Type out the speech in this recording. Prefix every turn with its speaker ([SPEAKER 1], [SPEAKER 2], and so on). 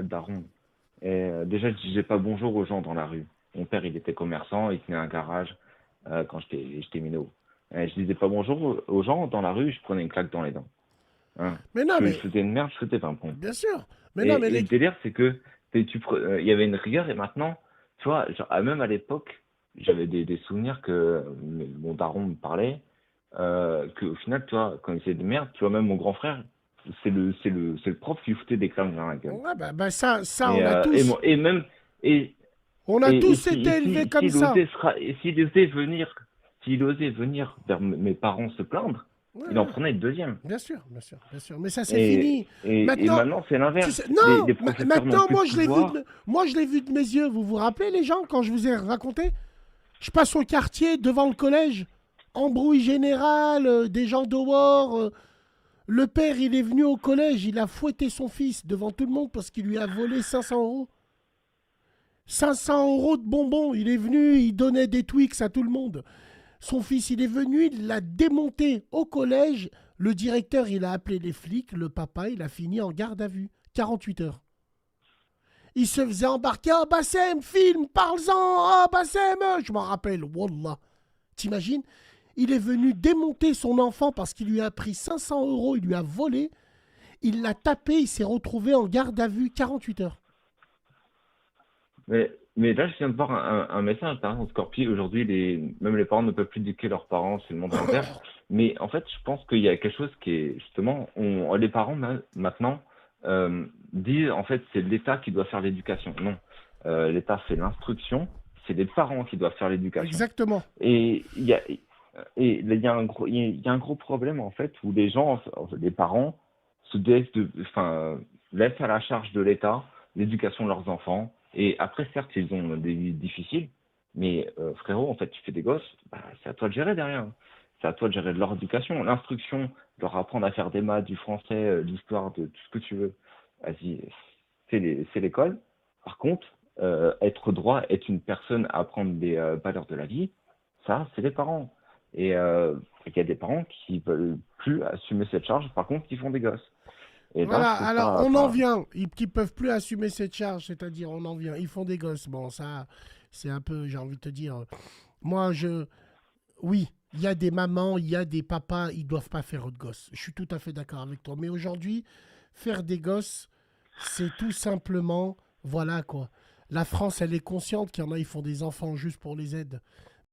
[SPEAKER 1] le daron. Et déjà, je disais pas bonjour aux gens dans la rue. Mon père, il était commerçant, il tenait un garage quand j'étais minot. Je disais pas bonjour aux gens dans la rue, je prenais une claque dans les dents. Hein.
[SPEAKER 2] Mais non,
[SPEAKER 1] Je
[SPEAKER 2] mais
[SPEAKER 1] faisais une merde, je faisais pas un pont.
[SPEAKER 2] bien sûr. Mais non, mais
[SPEAKER 1] Et
[SPEAKER 2] les...
[SPEAKER 1] le délire, c'est que il y avait une rigueur et maintenant, tu vois, genre, même à l'époque, j'avais des souvenirs que mon daron me parlait, qu'au final, tu vois, quand il faisait des merdes, tu vois, même mon grand frère, c'est le prof qui lui foutait des claques dans la gueule.
[SPEAKER 2] Ouais, ça, on a tous.
[SPEAKER 1] Et même, et,
[SPEAKER 2] On a
[SPEAKER 1] et
[SPEAKER 2] tous été élevés comme
[SPEAKER 1] s'il
[SPEAKER 2] ça.
[SPEAKER 1] osait, s'il osait venir vers mes parents se plaindre,
[SPEAKER 2] Ouais,
[SPEAKER 1] il en
[SPEAKER 2] ouais.
[SPEAKER 1] prenait le deuxième.
[SPEAKER 2] Bien sûr, bien sûr, bien sûr. Mais ça, c'est
[SPEAKER 1] Et,
[SPEAKER 2] fini.
[SPEAKER 1] et
[SPEAKER 2] Maintenant,
[SPEAKER 1] maintenant, c'est l'inverse.
[SPEAKER 2] non,
[SPEAKER 1] Les professeurs n'ont
[SPEAKER 2] maintenant,
[SPEAKER 1] plus de pouvoir.
[SPEAKER 2] moi, je l'ai vu de mes yeux. Vous vous rappelez, les gens, quand je vous ai raconté? Je passe au quartier devant le collège, embrouille générale, des gens dehors. Le père, il est venu au collège, il a fouetté son fils devant tout le monde parce qu'il lui a volé 500 euros. 500 euros de bonbons. Il est venu, il donnait des Twix à tout le monde. Son fils, il est venu, il l'a démonté au collège. Le directeur, il a appelé les flics. Le papa, il a fini en garde à vue. 48 heures. Il se faisait embarquer. Oh, Bassem, film, parle-en. Oh, Bassem. Je m'en rappelle. Wallah. T'imagines? Il est venu démonter son enfant parce qu'il lui a pris 500 euros. Il lui a volé. Il l'a tapé. Il s'est retrouvé en garde à vue 48 heures.
[SPEAKER 1] Mais là, je viens de voir un message d'un Scorpi. Aujourd'hui, même les parents ne peuvent plus éduquer leurs parents, c'est le monde à l'envers. Mais en fait, je pense qu'il y a quelque chose qui est justement, les parents maintenant disent en fait c'est l'État qui doit faire l'éducation. Non, l'État fait l'instruction, c'est les parents qui doivent faire l'éducation.
[SPEAKER 2] Exactement.
[SPEAKER 1] Et il y a il y a un gros problème en fait où les parents laissent à la charge de l'État l'éducation de leurs enfants. Et après, certes, ils ont des vies difficiles, mais frérot, en fait, tu fais des gosses, bah, c'est à toi de gérer derrière. C'est à toi de gérer de leur éducation, l'instruction, leur apprendre à faire des maths, du français, l'histoire, de tout ce que tu veux. Vas-y, c'est l'école. Par contre, être droit, être une personne à apprendre des valeurs de la vie, ça, c'est les parents. Et il y a des parents qui veulent plus assumer cette charge, par contre, qui font des gosses. Et là,
[SPEAKER 2] Voilà,
[SPEAKER 1] je trouve
[SPEAKER 2] alors
[SPEAKER 1] ça,
[SPEAKER 2] on en
[SPEAKER 1] enfin,
[SPEAKER 2] vient. Ils ne peuvent plus assumer cette charge, c'est-à-dire on en vient. Ils font des gosses. Bon, ça, c'est un peu, j'ai envie de te dire. Moi, oui, il y a des mamans, il y a des papas, ils doivent pas faire de gosses. Je suis tout à fait d'accord avec toi. Mais aujourd'hui, faire des gosses, c'est tout simplement, voilà quoi. La France, elle est consciente qu'il y en a, ils font des enfants juste pour les aides.